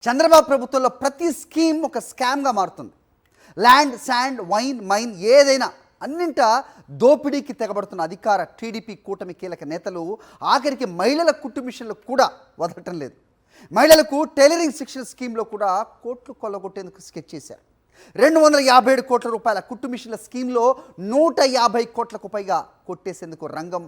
చంద్రబాబు ప్రభుత్వంలో ప్రతి స్కీమ్ ఒక స్కామ్గా మారుతుంది. ల్యాండ్, శాండ్, వైన్, మైన్ ఏదైనా అన్నింటా దోపిడీకి తెగబడుతున్న అధికార టీడీపీ కూటమి కీలక నేతలు ఆఖరికి మహిళల కుట్టు మిషన్లు కూడా వదలటం లేదు. మహిళలకు టైలరింగ్ శిక్షణ స్కీమ్లో కూడా కోట్లు కొల్లగొట్టేందుకు స్కెచ్ చేశారు. 257 కోట్ల రూపాయల కుట్టు మిషన్ల స్కీమ్లో 150 కోట్లకు పైగా కొట్టేసేందుకు రంగం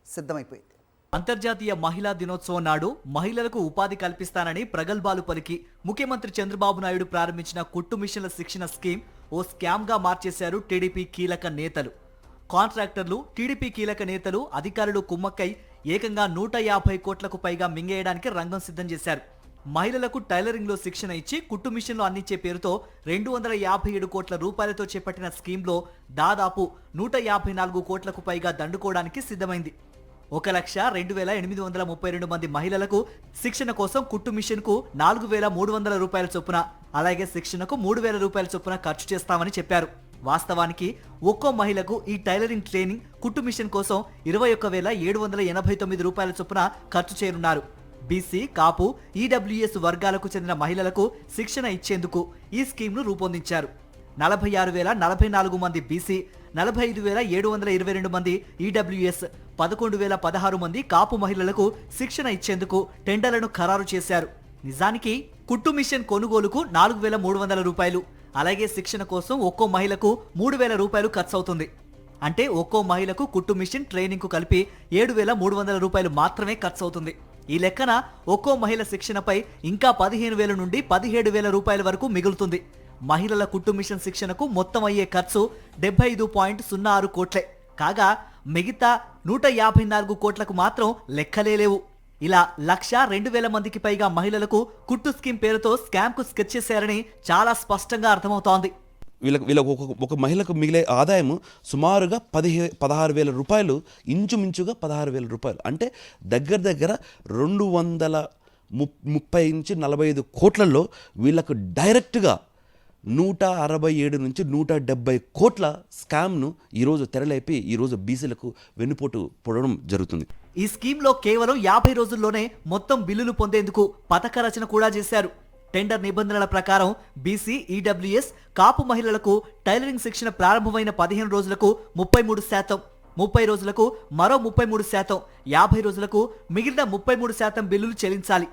సిద్ధమైపోయింది. అంతర్జాతీయ మహిళా దినోత్సవం నాడు మహిళలకు ఉపాధి కల్పిస్తానని ప్రగల్భాలు పలికి ముఖ్యమంత్రి చంద్రబాబు నాయుడు ప్రారంభించిన కుట్టు మిషన్ల శిక్షణ స్కీమ్ ఓ స్కామ్ గా మార్చేశారు టీడీపీ కీలక నేతలు. కాంట్రాక్టర్లు, టీడీపీ కీలక నేతలు, అధికారులు కుమ్మక్కై ఏకంగా 150 కోట్లకు పైగా మింగేయడానికి రంగం సిద్ధం చేశారు. మహిళలకు టైలరింగ్ లో శిక్షణ ఇచ్చి కుట్టు మిషన్లు అందించే పేరుతో 257 కోట్ల రూపాయలతో చేపట్టిన స్కీమ్లో దాదాపు 154 కోట్లకు పైగా దండుకోవడానికి సిద్ధమైంది. 1,02,832 మంది మహిళలకు శిక్షణ కోసం కుట్టు మిషన్ కు 4,300 రూపాయల చొప్పున, అలాగే శిక్షణకు 3,000 రూపాయల చొప్పున ఖర్చు చేస్తామని చెప్పారు. వాస్తవానికి ఒక్కో మహిళకు ఈ టైలరింగ్ ట్రైనింగ్, కుట్టు మిషన్ కోసం 21,789 రూపాయల చొప్పున ఖర్చు చేయనున్నారు. బీసీ, కాపు, ఈడబ్ల్యూఎస్ వర్గాలకు చెందిన మహిళలకు శిక్షణ ఇచ్చేందుకు ఈ స్కీమ్ను రూపొందించారు. 46,044 మంది బీసీ, 45,722 మంది ఈడబ్ల్యూఎస్, 11,016 మంది కాపు మహిళలకు శిక్షణ ఇచ్చేందుకు టెండర్లను ఖరారు చేశారు. నిజానికి కుట్టు మిషన్ కొనుగోలుకు 4,300 రూపాయలు, అలాగే శిక్షణ కోసం ఒక్కో మహిళకు 3,000 రూపాయలు ఖర్చు అవుతుంది. అంటే ఒక్కో మహిళకు కుట్టు మిషన్ ట్రైనింగ్ కు కలిపి 7,300 రూపాయలు మాత్రమే ఖర్చు అవుతుంది. ఈ లెక్కన ఒక్కో మహిళ శిక్షణపై ఇంకా 15,000 నుండి 17,000 రూపాయల వరకు మిగులుతుంది. మహిళల కుట్టు మిషన్ శిక్షణకు మొత్తం అయ్యే ఖర్చు 75.06 కోట్లే కాగా మిగతా 154 కోట్లకు మాత్రం లెక్కలేలేవు. ఇలా 1,02,000 మందికి పైగా మహిళలకు కుట్టు స్కీమ్ పేరుతో స్కామ్ కు స్కెచ్ చేశారని చాలా స్పష్టంగా అర్థమవుతోంది. ఒక మహిళకు మిగిలే ఆదాయం సుమారుగా 16,000 రూపాయలు, ఇంచుమించుగా 16,000 రూపాయలు. అంటే దగ్గర 230 నుంచి 45 కోట్లలో వీళ్ళకు డైరెక్ట్గా 167 నుంచి 170 కోట్ల స్కామ్ను ఈరోజు తెరలేపి ఈరోజు బీసీలకు వెన్నుపోటు పొడవడం జరుగుతుంది. ఈ స్కీమ్లో కేవలం 50 రోజుల్లోనే మొత్తం బిల్లులు పొందేందుకు పథక రచన కూడా చేశారు. టెండర్ నిబంధనల ప్రకారం బీసీ, ఈడబ్ల్యూఎస్, కాపు మహిళలకు టైలరింగ్ శిక్షణ ప్రారంభమైన 15 రోజులకు 33%, 30 రోజులకు మరో 33%, 50 రోజులకు మిగిలిన 33% బిల్లులు చెల్లించాలి.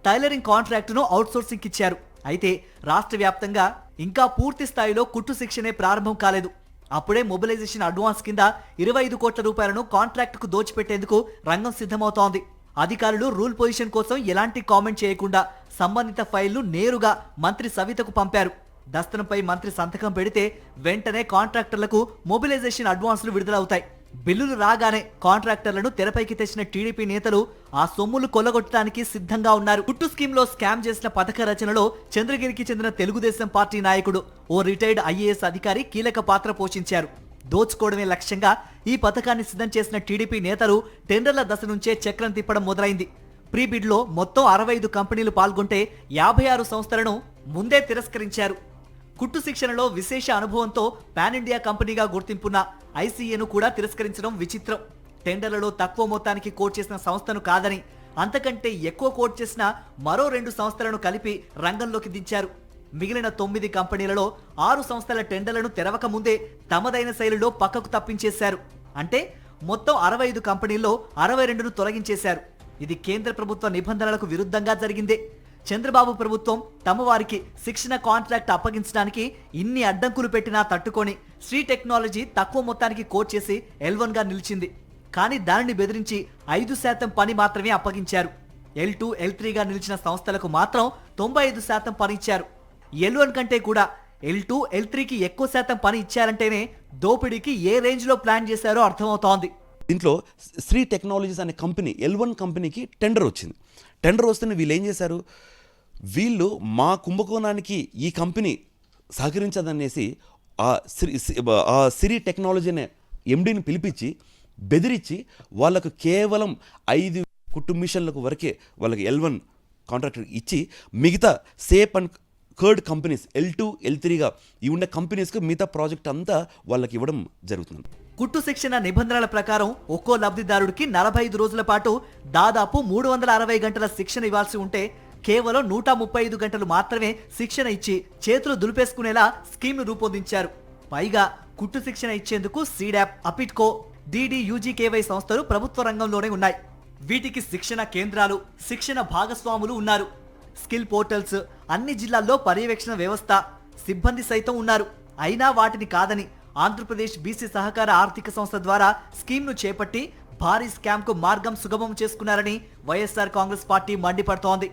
టైలరింగ్ కాంట్రాక్టును అవుట్సోర్సింగ్ ఇచ్చారు. అయితే రాష్ట్ర వ్యాప్తంగా ఇంకా పూర్తి స్థాయిలో కుట్టు శిక్షణే ప్రారంభం కాలేదు. అప్పుడే మొబిలైజేషన్ అడ్వాన్స్ కింద 25 కోట్ల రూపాయలను కాంట్రాక్టుకు దోచిపెట్టేందుకు రంగం సిద్ధమవుతోంది. అధికారులు రూల్ పొజిషన్ కోసం ఎలాంటి కామెంట్ చేయకుండా సంబంధిత ఫైల్ను నేరుగా మంత్రి సవితకు పంపారు. దస్తనంపై మంత్రి సంతకం పెడితే వెంటనే కాంట్రాక్టర్లకు మొబిలైజేషన్ అడ్వాన్సులు విడుదలవుతాయి. బిల్లులు రాగానే కాంట్రాక్టర్లను తెరపైకి తెచ్చిన టీడీపీ నేతలు ఆ సొమ్ములు కొల్లగొట్టడానికి సిద్ధంగా ఉన్నారు. కుట్టు స్కీమ్ లో స్కామ్ చేసిన పథక రచనలో చంద్రగిరికి చెందిన తెలుగుదేశం పార్టీ నాయకుడు, ఓ రిటైర్డ్ ఐఏఎస్ అధికారి కీలక పాత్ర పోషించారు. దోచుకోవడమే లక్ష్యంగా ఈ పథకాన్ని సిద్ధం చేసిన టీడీపీ నేతలు టెండర్ల దశ నుంచే చక్రం తిప్పడం మొదలైంది. ప్రీ బిడ్ లో మొత్తం 65 కంపెనీలు పాల్గొంటే 56 సంస్థలను ముందే తిరస్కరించారు. కుట్టు శిక్షణలో విశేష అనుభవంతో పాన్ ఇండియా కంపెనీగా గుర్తింపున్న ఐసీఏను కూడా తిరస్కరించడం విచిత్రం. టెండర్లలో తక్కువ మొత్తానికి కోట్ చేసిన సంస్థను కాదని, అంతకంటే ఎక్కువ కోట్ చేసిన మరో 2 సంస్థలను కలిపి రంగంలోకి దించారు. మిగిలిన 9 కంపెనీలలో 6 సంస్థల టెండర్లను తెరవక ముందే తమదైన శైలిలో పక్కకు తప్పించేశారు. అంటే మొత్తం 65 కంపెనీల్లో 62ను తొలగించేశారు. ఇది కేంద్ర ప్రభుత్వ నిబంధనలకు విరుద్ధంగా జరిగిందే. చంద్రబాబు ప్రభుత్వం తమ వారికి శిక్షణ కాంట్రాక్ట్ అప్పగించడానికి ఇన్ని అడ్డంకులు పెట్టినా తట్టుకొని శ్రీ టెక్నాలజీ తక్కువ మొత్తానికి కోట్ చేసి L1 గా నిలిచింది. కానీ దానిని బెదిరించి 5% పని మాత్రమే అప్పగించారు. L2, L3 గా నిలిచిన సంస్థలకు మాత్రం 95% పని ఇచ్చారు. L1 కంటే కూడా L2, L3కి ఎక్కువ శాతం పని ఇచ్చారంటేనే దోపిడీకి ఏ రేంజ్ లో ప్లాన్ చేశారో అర్థమవుతోంది. దీంట్లో శ్రీ టెక్నాలజీస్ అనే కంపెనీ, L1 కంపెనీకి టెండర్ వచ్చింది. టెండర్ వస్తే వీళ్ళు ఏం చేశారు, వీళ్ళు మా కుంభకోణానికి ఈ కంపెనీ సహకరించదనేసి ఆ శ్రీ టెక్నాలజీ అనే ఎండీని పిలిపించి బెదిరించి వాళ్ళకు కేవలం 5 కుట్టు మిషన్లకు వరకే వాళ్ళకి L1 కాంట్రాక్టర్ ఇచ్చి మిగతా సేప్ అండ్ కర్డ్ కంపెనీస్ L2, L3గా ఈ ఉన్న కంపెనీస్కి మిగతా ప్రాజెక్ట్ అంతా వాళ్ళకి ఇవ్వడం జరుగుతుంది. కుట్టు శిక్షణ నిబంధనల ప్రకారం ఒక్కో లబ్ధిదారుడికి 45 రోజుల పాటు దాదాపు 360 గంటల శిక్షణ ఇవ్వాల్సి ఉంటే కేవలం 135 గంటలు మాత్రమే శిక్షణ ఇచ్చి చేతులు దులిపేసుకునేలా స్కీమ్ను రూపొందించారు. పైగా కుట్టు శిక్షణ ఇచ్చేందుకు సీడాప్, అపిట్కో, DDUGKY సంస్థలు ప్రభుత్వ రంగంలోనే ఉన్నాయి. వీటికి శిక్షణ కేంద్రాలు, శిక్షణ భాగస్వాములు ఉన్నారు. స్కిల్ పోర్టల్స్, అన్ని జిల్లాల్లో పర్యవేక్షణ వ్యవస్థ, సిబ్బంది సైతం ఉన్నారు. అయినా వాటిని కాదని ఆంధ్రప్రదేశ్ బీసీ సహకార ఆర్థిక సంస్థ ద్వారా స్కీమ్ను చేపట్టి భారీ స్కామ్కు మార్గం సుగమం చేసుకున్నారని వైఎస్ఆర్ కాంగ్రెస్ పార్టీ మండిపడుతోంది.